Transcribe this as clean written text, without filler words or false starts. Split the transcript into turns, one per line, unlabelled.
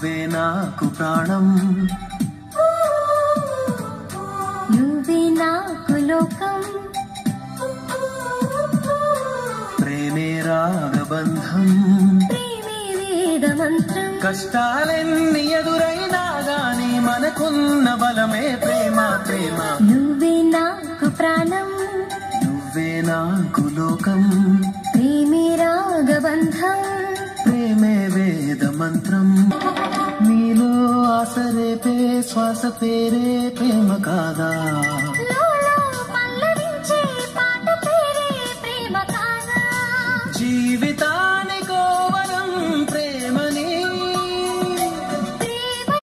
నువ్వే నాకు ప్రాణం,
నువ్వే నాకు లోకం,
ప్రేమే రాగబంధం,
ప్రేమే వేదమంత్రం.
కష్టాలెన్ని ఎదురైనా గాని మనకున్న బలమే ప్రేమ ప్రేమ.
నువ్వే నాకు ప్రాణం,
నువ్వే నాకు లోకం,
ప్రేమే రాగబంధం,
ప్రేమే వేదమంత్రం. నీలో ఆస రేపే శ్వాస పేరే ప్రేమ కాదా.